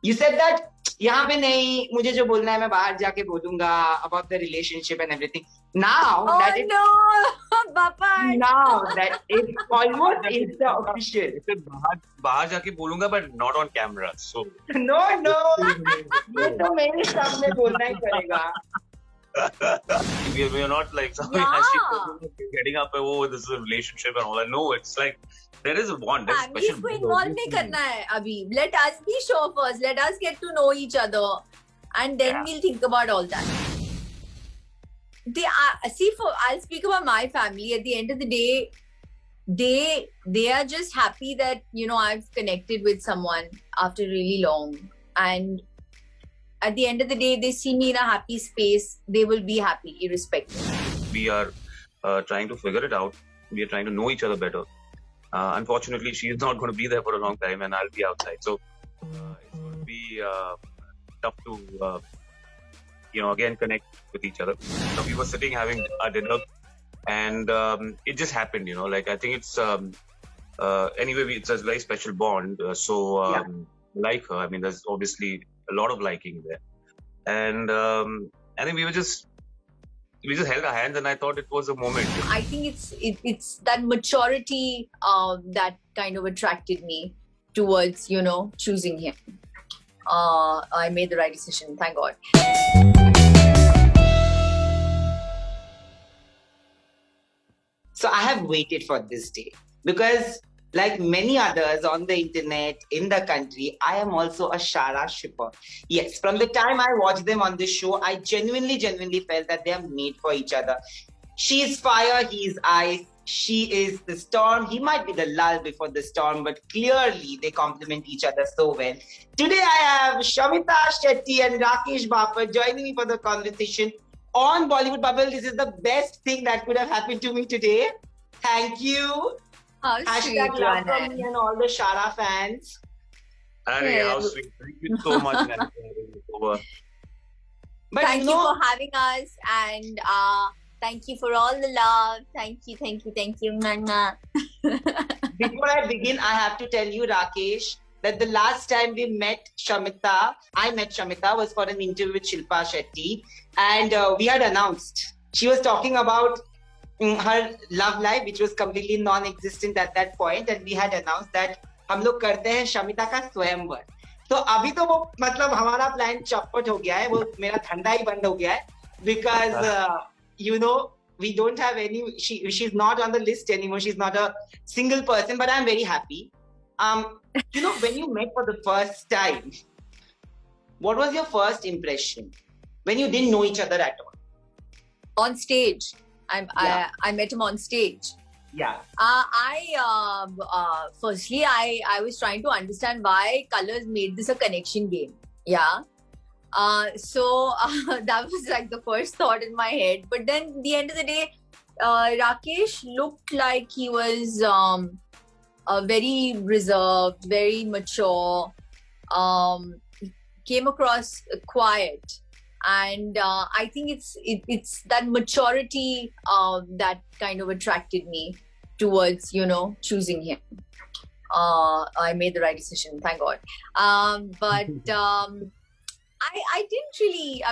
You said that यहाँ पे नहीं, मुझे जो बोलना है मैं बाहर जाके बोलूंगा about the relationship and everything. Now that it's Bapat. now that it's almost Insta official. बाहर जाके बोलूंगा, but not on camera. So No, ये तो मेरे सामने बोलना ही पड़ेगा. we are not like something getting up. Oh, this is a relationship and all. No, it's like there is a bond. Family को involve नहीं करना है अभी. Let us be sure first. Let us get to know each other, and then we'll think about all that. I'll speak about my family. At the end of the day, they are just happy that I've connected with someone after really long, and at the end of the day, they see me in a happy space. They will be happy, irrespective. We are trying to figure it out. We are trying to know each other better. Unfortunately, she is not going to be there for a long time, and I'll be outside. So it's going to be tough to, again connect with each other. So we were sitting having a dinner, and it just happened. Like I think it's anyway. It's a very special bond. Like her, I mean, there's obviously a lot of liking there, and I think we just held our hands, and I thought it was a moment. I think it's that maturity that kind of attracted me towards choosing him. I made the right decision, thank God. So I have waited for this day because, like many others on the internet, in the country, I am also a Shara shipper. Yes, from the time I watched them on the show, I genuinely felt that they are made for each other. She is fire, he is ice. She is the storm. He might be the lull before the storm, but clearly they complement each other so well. Today I have Shamita, Shetty and Raqesh Bapat joining me for the conversation on Bollywood Bubble. This is the best thing that could have happened to me today. Thank you. Hashtag love from me and all the Shara fans. How sweet. Thank you so much. But thank you for having us, and thank you for all the love. Thank you, Nana. Before I begin, I have to tell you, Raqesh, that the last time I met Shamita was for an interview with Shilpa Shetty, and we had announced. She was talking about her love life, which was completely non-existent at that point, and we had announced that हम लोग करते हैं शमिता का स्वयंवर. तो अभी तो वो मतलब हमारा प्लान चौपट हो गया है, वो मेरा ठंडा ही बंद हो गया है, because we don't have any. She's not on the list anymore. She's not a single person, but I'm very happy. When you met for the first time, what was your first impression when you didn't know each other at all? On stage. I met him on stage. Yeah. Firstly, I was trying to understand why colors made this a connection game. Yeah. So that was like the first thought in my head. But then at the end of the day, Raqesh looked like he was very reserved, very mature, came across quiet. And I think it's that maturity that kind of attracted me towards choosing him. I made the right decision, thank God. But I didn't really,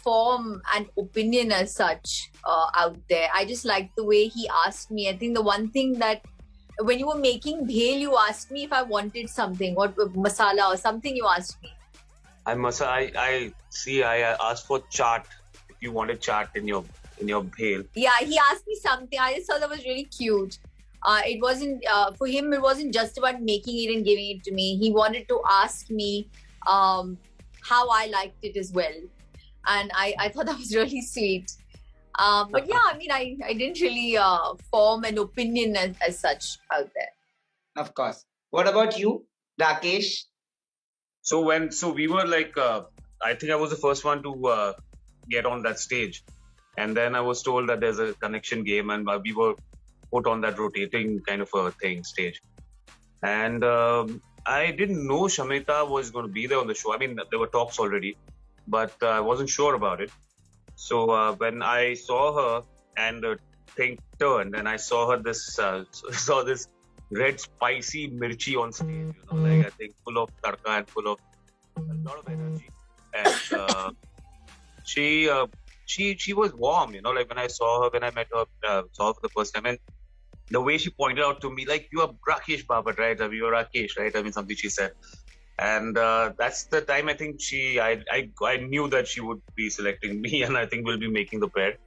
form an opinion as such out there. I just liked the way he asked me. I think the one thing that when you were making bhel, you asked me if I wanted something, what masala or something you asked me. I asked for chaat. If you wanted chaat in your bhel. Yeah, he asked me something. I just thought that was really cute. It wasn't for him. It wasn't just about making it and giving it to me. He wanted to ask me how I liked it as well, and I thought that was really sweet. But yeah, I didn't really form an opinion as such out there. Of course. What about you, Raqesh? So we were like, I think I was the first one to get on that stage, and then I was told that there's a connection game, and we were put on that rotating kind of a stage, and I didn't know Shamita was going to be there on the show. I mean, there were talks already, but I wasn't sure about it. So when I saw her and the thing turned, and I saw her this red spicy mirchi on stage, like I think full of tadka and full of a lot of energy. And she was warm, like when I saw her, when I met her, saw her for the first time, and the way she pointed out to me, like, you are Raqesh Bapat, right? I mean, you're Rakesh, right? I mean, something she said. And that's the time I think I knew that she would be selecting me, and I think we'll be making the pair.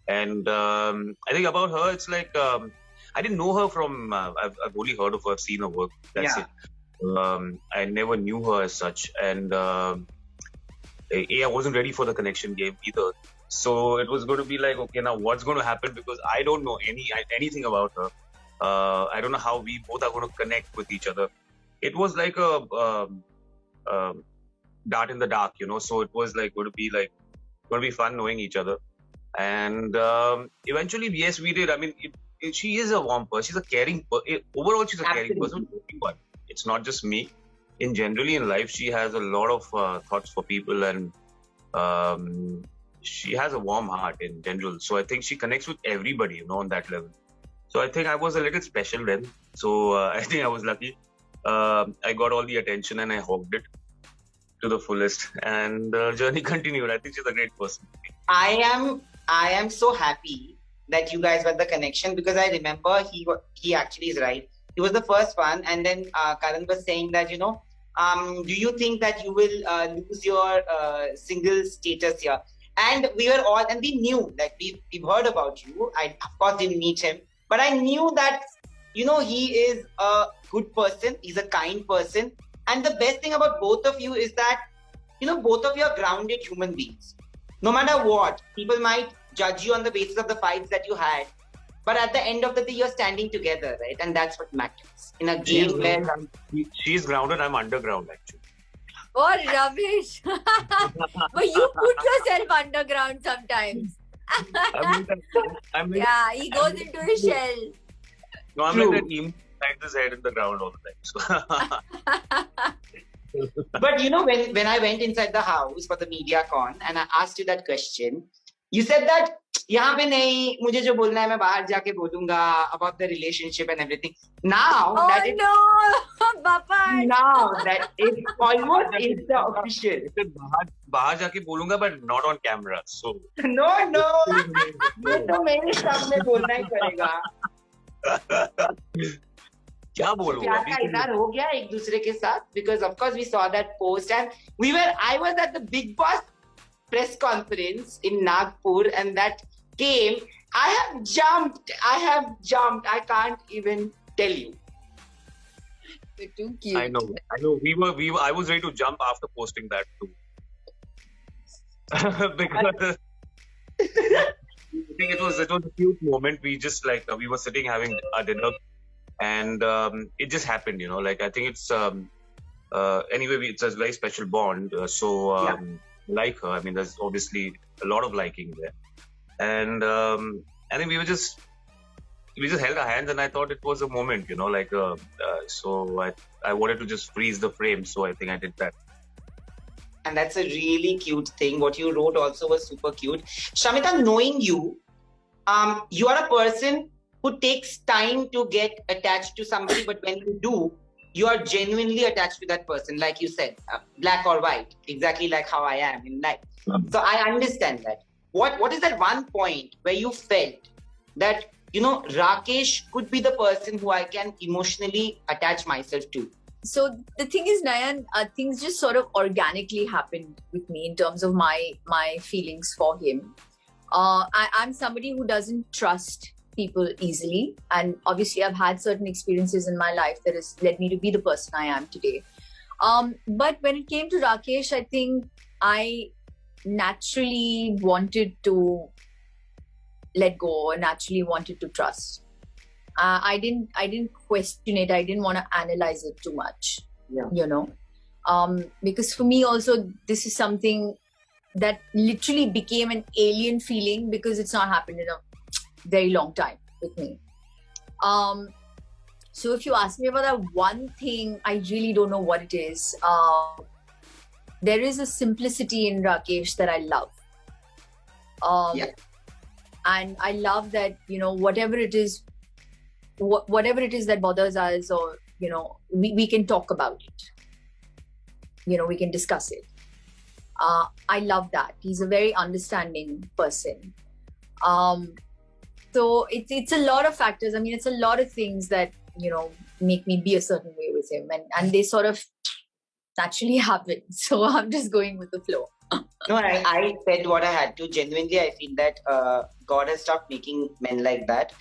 And I think about her, it's like, I didn't know her from, I've only heard of her, I've seen her work. That's it. I never knew her as such. And I wasn't ready for the connection game either. So it was going to be like, okay, now what's going to happen? Because I don't know anything about her. I don't know how we both are going to connect with each other. It was like a dart in the dark, So it was like going to be fun knowing each other. And eventually, yes, we did. I mean, she is a warm person. She's a caring person. Overall, she's a caring person. But it's not just me. Generally in life, she has a lot of thoughts for people, and she has a warm heart in general. So I think she connects with everybody, on that level. So I think I was a little special then. So I think I was lucky. I got all the attention and I hogged it to the fullest, and the journey continued. I think she's a great person. I am so happy that you guys got the connection, because I remember he actually is right. He was the first one, and then Karan was saying that, do you think that you will lose your single status here? And we were all, and we knew that we've heard about you. I, of course, didn't meet him, but I knew that, he is a good person. He's a kind person. And the best thing about both of you is that, both of you are grounded human beings. No matter what, people might judge you on the basis of the fights that you had. But at the end of the day, you're standing together, right? And that's what matters. In a game where... She's grounded, I'm underground, actually. Oh, rubbish. But you put yourself underground sometimes. Yeah, he goes into his shell. No, I'm like that emo inside his head in the ground all the time. So. But when I went inside the house for the media con and I asked you that question, you said that यहाँ पे नहीं, मुझे जो बोलना है मैं बाहर जाके बोलूंगा about the relationship and everything. Now that it's almost Insta official. बाहर जाके बोलूंगा, but not on camera. So no, ये तो मेरे सामने बोलना ही पड़ेगा. क्या बोलूं? प्यार का इजहार हो गया एक दूसरे के साथ, because of course we saw that post, and I was at the Bigg Boss press conference in Nagpur, and that came. I have jumped. I can't even tell you. You're too cute. I know. I was ready to jump after posting that too. Because I think it was a cute moment. We just we were sitting having a dinner, and it just happened, I think it's anyway, it's a very special bond. Like her, I mean, there's obviously a lot of liking there, and I think we just held our hands, and I thought it was a moment, so I wanted to just freeze the frame, so I think I did that. And that's a really cute thing. What you wrote also was super cute. Shamita, knowing you, you are a person who takes time to get attached to somebody, but when you do, you are genuinely attached to that person, like you said, black or white, exactly like how I am in life. So I understand that. What is that one point where you felt that, Rakesh could be the person who I can emotionally attach myself to? So the thing is, Nayan, things just sort of organically happened with me in terms of my feelings for him. I'm somebody who doesn't trust people easily, and obviously I've had certain experiences in my life that has led me to be the person I am today. But when it came to Rakesh, I think I naturally wanted to let go, or naturally wanted to trust. I didn't question it. I didn't want to analyze it too much. Because for me also, this is something that literally became an alien feeling, because it's not happened in a very long time with me. So if you ask me about that one thing, I really don't know what it is. There is a simplicity in Rakesh that I love. And I love that, whatever it is, whatever it is that bothers us, or we can talk about it. We can discuss it. I love that. He's a very understanding person. So it's a lot of factors. I mean, it's a lot of things that make me be a certain way with him, and they sort of naturally happen. So I'm just going with the flow. No, I said what I had to. Genuinely, I feel that God has stopped making men like that,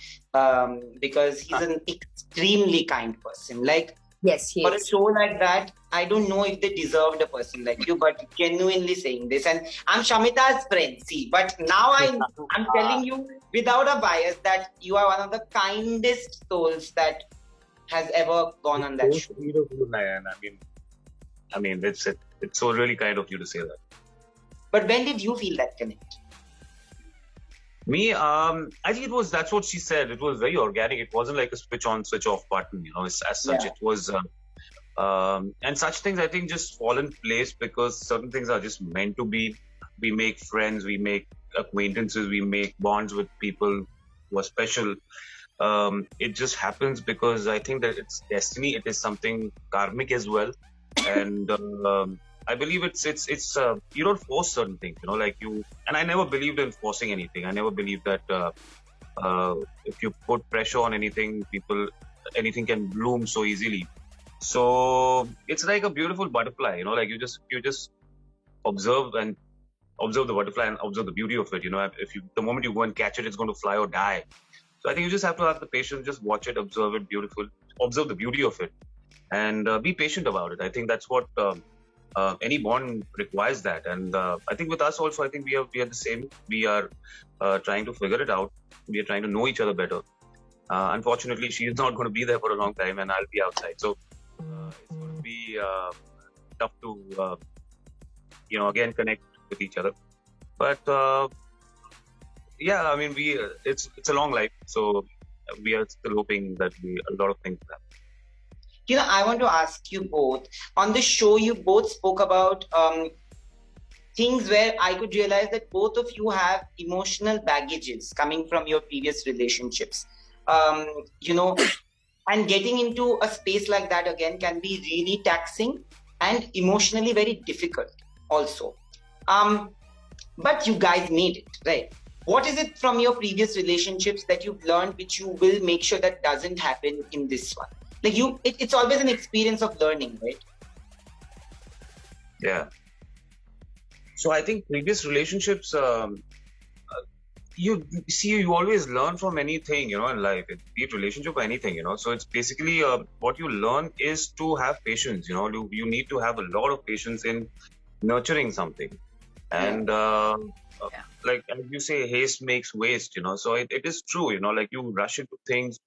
because he's an extremely kind person. Like, yes, he for a is. show like that, I don't know if they deserved a person like you, but genuinely saying this. And I'm Shamita's friend, see. But now I'm telling you without a bias that you are one of the kindest souls that has ever gone on that show. I mean, it's so really kind of you to say that. But when did you feel that connect? Me, I think that's what she said. It was very organic. It wasn't like a switch on, switch off button, as such. Yeah. It was, and such things I think just fall in place because certain things are just meant to be. We make friends, we make acquaintances, we make bonds with people who are special. It just happens because I think that it's destiny. It is something karmic as well, and I believe it's you don't force certain things, like you. And I never believed in forcing anything. I never believed that if you put pressure on anything, anything can bloom so easily. So it's like a beautiful butterfly, like you just observe the butterfly and observe the beauty of it. The moment you go and catch it, it's going to fly or die. So I think you just have to have the patience, just watch it, observe it, observe the beauty of it, and be patient about it. I think that's what any bond requires that. And I think with us also, I think we are the same. We are trying to figure it out. We are trying to know each other better. Unfortunately, she is not going to be there for a long time, and I'll be outside. So it's going to be tough to again connect with each other. But yeah, I mean, it's a long life, so we are still hoping that a lot of things happen. I want to ask you both. On the show, you both spoke about things where I could realize that both of you have emotional baggages coming from your previous relationships. And getting into a space like that again can be really taxing and emotionally very difficult also. But you guys made it, right? What is it from your previous relationships that you've learned which you will make sure that doesn't happen in this one? Like it's always an experience of learning, right? Yeah. So I think previous relationships, you always learn from anything, in life, be it relationship or anything, So it's basically what you learn is to have patience, you need to have a lot of patience in nurturing something. And like as you say, haste makes waste, So it is true, like you rush into things.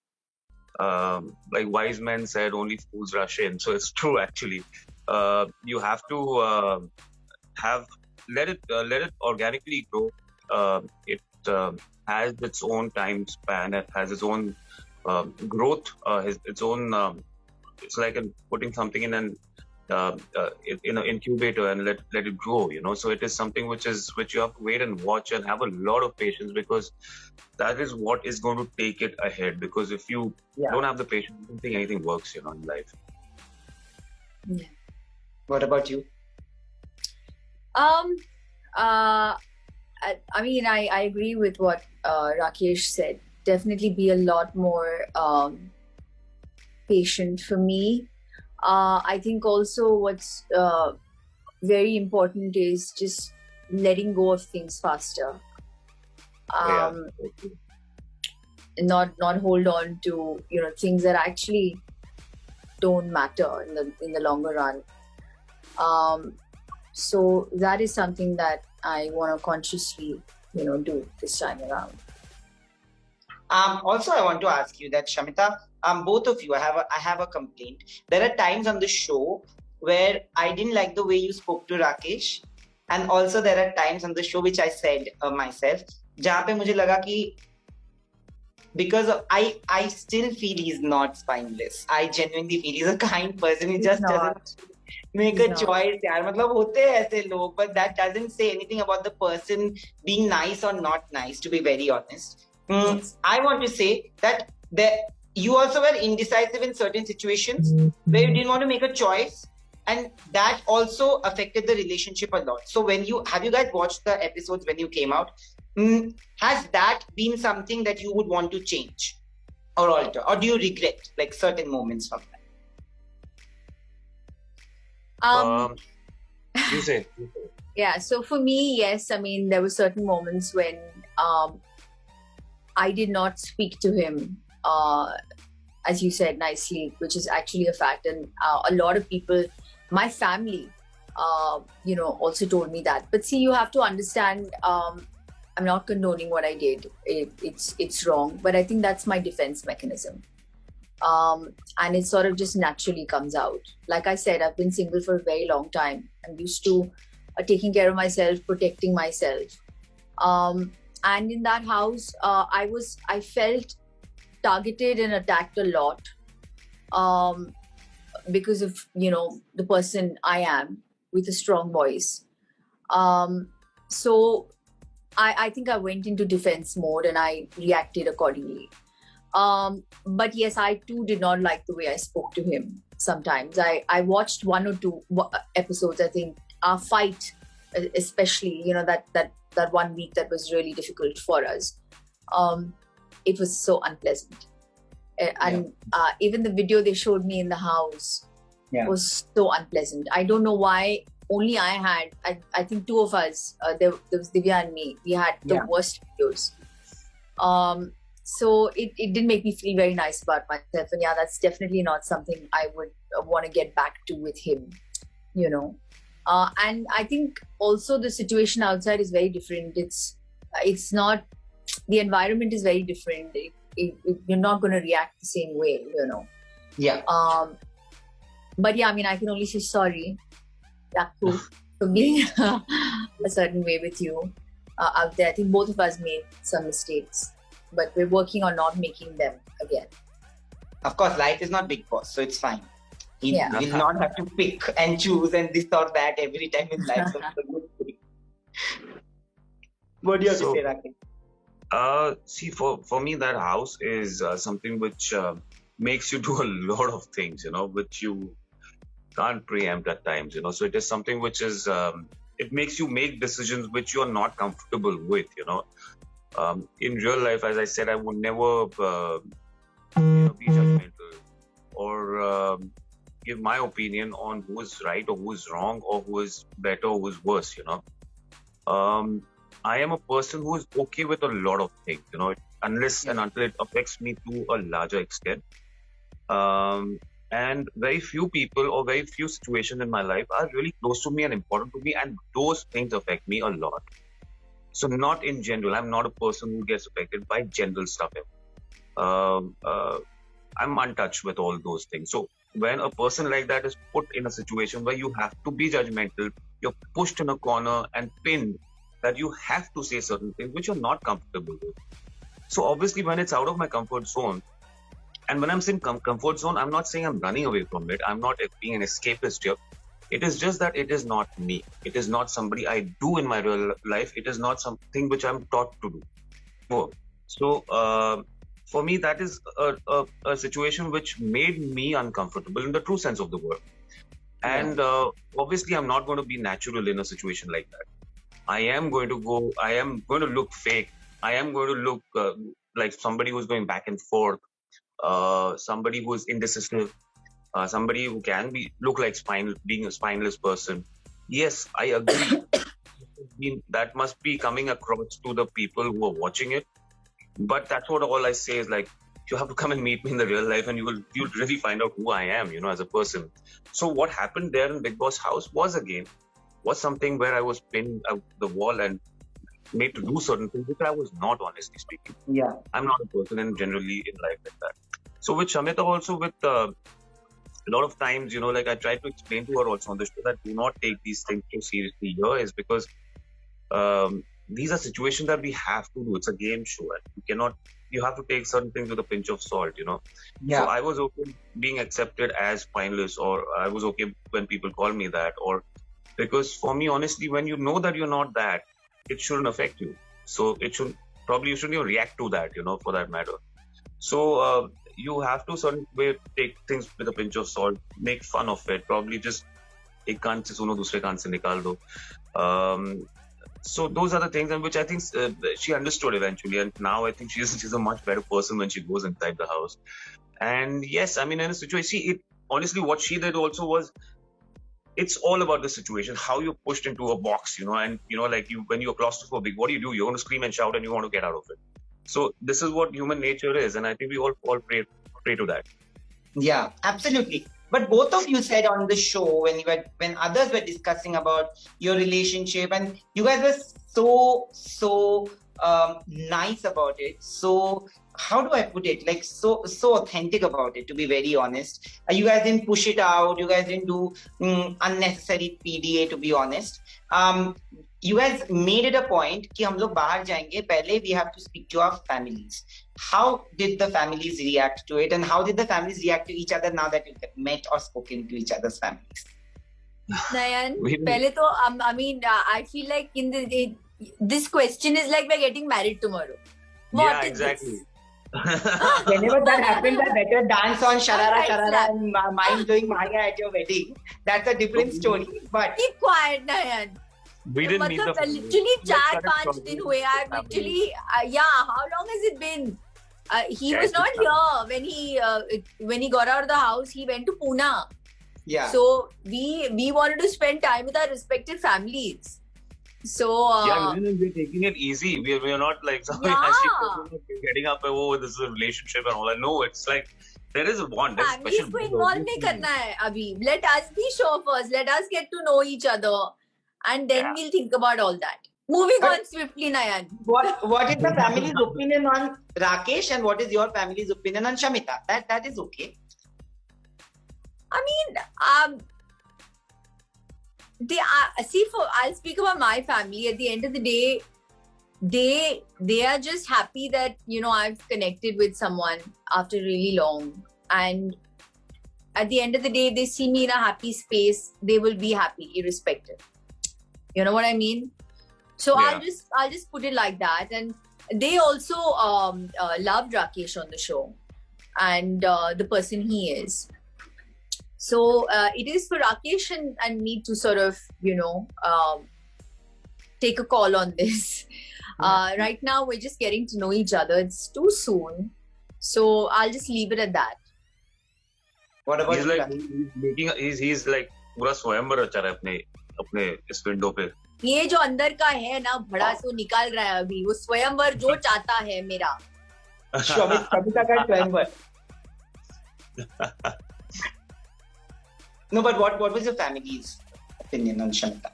Like wise men said, only fools rush in. So it's true, actually. You have to let it organically grow. It has its own time span. It has its own growth. Its own. It's like putting something in an incubator and let it grow. So it is something which you have to wait and watch and have a lot of patience, because that is what is going to take it ahead. Because if you don't have the patience, I don't think anything works, in life. Yeah. What about you? I mean, I agree with what Rakesh said. Definitely be a lot more patient for me. I think also what's very important is just letting go of things faster. Not hold on to things that actually don't matter in the longer run. So that is something that I want to consciously do this time around. Also, I want to ask you that, Shamita, both of you, I have a complaint. There are times on the show where I didn't like the way you spoke to Rakesh, and also there are times on the show which I said myself, जहाँ पे मुझे लगा कि because I still feel he's not spineless. I genuinely feel he's a kind person. He just doesn't make a choice. यार मतलब होते हैं ऐसे लोग, but that doesn't say anything about the person being nice or not nice. To be very honest, I want to say that you also were indecisive in certain situations where you didn't want to make a choice, and that also affected the relationship a lot. So when you guys watched the episodes when you came out? Has that been something that you would want to change or alter, or do you regret like certain moments from that? You say. Yeah, so for me, yes, I mean, there were certain moments when I did not speak to him, as you said nicely, which is actually a fact. And a lot of people, my family, also told me that. But see, you have to understand, I'm not condoning what I did. It's wrong. But I think that's my defense mechanism. And it sort of just naturally comes out. Like I said, I've been single for a very long time. I'm used to taking care of myself, protecting myself. And in that house, I felt targeted and attacked a lot because of, the person I am with a strong voice. So I think I went into defense mode and I reacted accordingly. But yes, I too did not like the way I spoke to him sometimes. I watched one or two episodes, I think. Our fight, especially, that 1 week that was really difficult for us. It was so unpleasant. And even the video they showed me in the house was so unpleasant. I don't know why only I had, I think two of us, there was Divya and me, we had the worst videos. So it didn't make me feel very nice about myself. And that's definitely not something I would want to get back to with him, And I think also the situation outside is very different. It's not, the environment is very different. You're not going to react the same way, Yeah. But I mean, I can only say sorry, Yaku, for being a certain way with you out there. I think both of us made some mistakes, but we're working on not making them again. Of course, life is not Bigg Boss, so it's fine. He will not have to pick and choose and this or that every time in life. So it's a good thing. What do you have to say, Rakesh? See, for me, that house is something which makes you do a lot of things, which you can't preempt at times, So it is something which is, it makes you make decisions which you are not comfortable with, In real life, as I said, I would never be judgmental or give my opinion on who is right or who is wrong or who is better or who is worse, I am a person who is okay with a lot of things, unless and until it affects me to a larger extent. And very few people or very few situations in my life are really close to me and important to me, and those things affect me a lot. So not in general, I'm not a person who gets affected by general stuff. I'm untouched with all those things. So when a person like that is put in a situation where you have to be judgmental, you're pushed in a corner and pinned, that you have to say certain things which you're not comfortable with. So obviously when it's out of my comfort zone, and when I'm saying comfort zone, I'm not saying I'm running away from it. I'm not being an escapist here. It is just that it is not me. It is not somebody I do in my real life. It is not something which I'm taught to do. So for me, that is a situation which made me uncomfortable in the true sense of the word. And obviously, I'm not going to be natural in a situation like that. I am going to look fake. I am going to look like somebody who's going back and forth, somebody who is indecisive, somebody who can look like being a spineless person. Yes, I agree. That must be coming across to the people who are watching it. But that's what all I say is, like, you have to come and meet me in the real life and you'll really find out who I am, as a person. So what happened there in Bigg Boss house was something where I was pinned out the wall and made to do certain things which I was not, honestly speaking. Yeah. I'm not a person and generally in life like that. So with Shamita also, with a lot of times, like I tried to explain to her also on the show that do not take these things too seriously here, is because these are situations that we have to do. It's a game show and you have to take certain things with a pinch of salt, Yeah. So I was okay being accepted as spineless, or I was okay when people call me that, or because for me, honestly, when you know that you're not that, it shouldn't affect you. So you shouldn't even react to that, for that matter. So you have to certain way take things with a pinch of salt, make fun of it, probably just एक कान से सुनो दूसरे कान से निकाल दो. So those are the things, and which I think she understood eventually, and now I think she's a much better person when she goes inside the house. And yes, I mean, in a situation, honestly, what she did also was, it's all about the situation, how you're pushed into a box, and like when you're claustrophobic, what do? You're going to scream and shout, and you want to get out of it. So this is what human nature is, and I think we all pray to that. Yeah, absolutely. But both of you said on the show when others were discussing about your relationship, and you guys were so nice about it. So how do I put it? Like so authentic about it. To be very honest, you guys didn't push it out. You guys didn't do unnecessary PDA. To be honest, you guys made it a point कि हम लोग बाहर जाएंगे पहले we have to speak to our families. How did the families react to it, and how did the families react to each other now that you've met or spoken to each other's families? Nayan, pehle to, I mean, I feel like this question is like we're getting married tomorrow. What is exactly. Whenever that happens, I better dance on Sharara and mind-blowing Maya at your wedding. That's a different story. But keep quiet, Nayan. We didn't meet the literally 4-5 दिन हुए. I've literally, how long has it been? He was not here when he got out of the house. He went to Pune. Yeah. So we wanted to spend time with our respective families. So we're taking it easy. We're not like getting up. Oh, this is a relationship and all that. No, it's like there is a bond. Families को involve नहीं करना है अभी. Let us be sure first. Let us get to know each other, and then we'll think about all that. Moving on swiftly, Nayan. What is the family's opinion on Rakesh, and what is your family's opinion on Shamita? That is okay. I mean, I'll speak about my family. At the end of the day, they are just happy that I've connected with someone after really long, and at the end of the day, they see me in a happy space. They will be happy irrespective. You know what I mean? So I'll just put it like that. And they also loved Rakesh on the show, and the person he is. So it is for Rakesh and me to sort of take a call on this. Right now we're just getting to know each other. It's too soon, so I'll just leave it at that. What about he's like पूरा स्वयंवर रचा रहा है अपने इस window पे. ये जो अंदर का है ना भड़ास वो निकाल रहा है अभी. वो स्वयंवर जो चाहता है मेरा. Shamita का स्वयंवर. No, but what was your family's opinion on Shamita?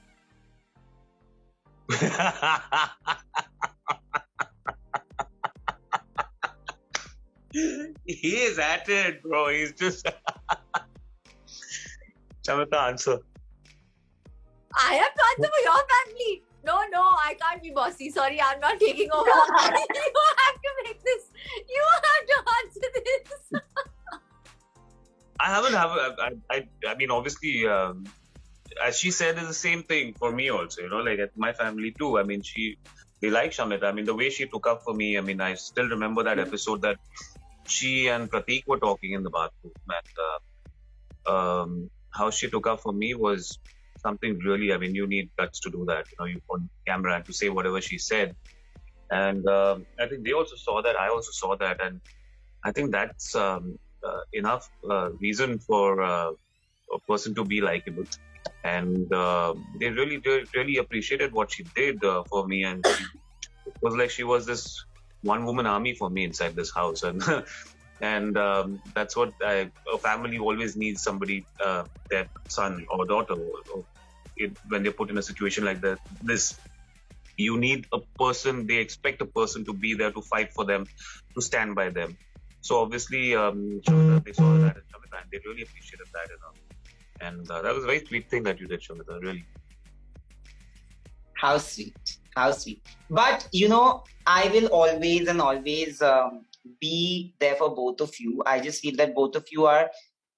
He is at it, bro. He's just Shamita, answer. I have to answer for your family. No, I can't be bossy. Sorry, I'm not taking over. You have to make this. You have to answer this. I mean, obviously, as she said, it's the same thing for me also, like at my family too. I mean, they like Shamita. I mean, the way she took up for me, I mean, I still remember that episode that she and Prateek were talking in the bathroom, and how she took up for me was something really, I mean, you need guts to do that, you on camera and to say whatever she said. And I think they also saw that, I also saw that, and I think that's enough reason for a person to be likable. And they really appreciated what she did for me, and it was like she was this one-woman army for me inside this house. And that's what a family always needs, somebody, their son or daughter, when they're put in a situation like this. You need a person, they expect a person to be there to fight for them, to stand by them. So obviously, Shamita, they saw that in Shamita, and they really appreciated that. And that was a very sweet thing that you did, Shamita, really. How sweet. But, I will always be there for both of you. I just feel that both of you are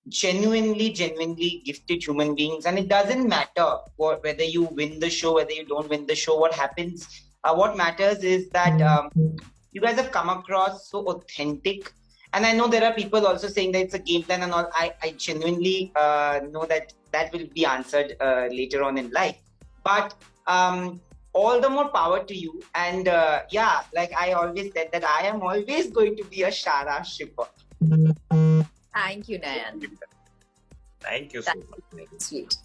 genuinely gifted human beings, and it doesn't matter whether you win the show, whether you don't win the show. What happens, what matters is that you guys have come across so authentic, And I know there are people also saying that it's a game plan and all. I genuinely know that will be answered later on in life. But all the more power to you. And yeah, like I always said that I am always going to be a Shara shipper. Thank you, Nayan. Thank you so much. Sweet.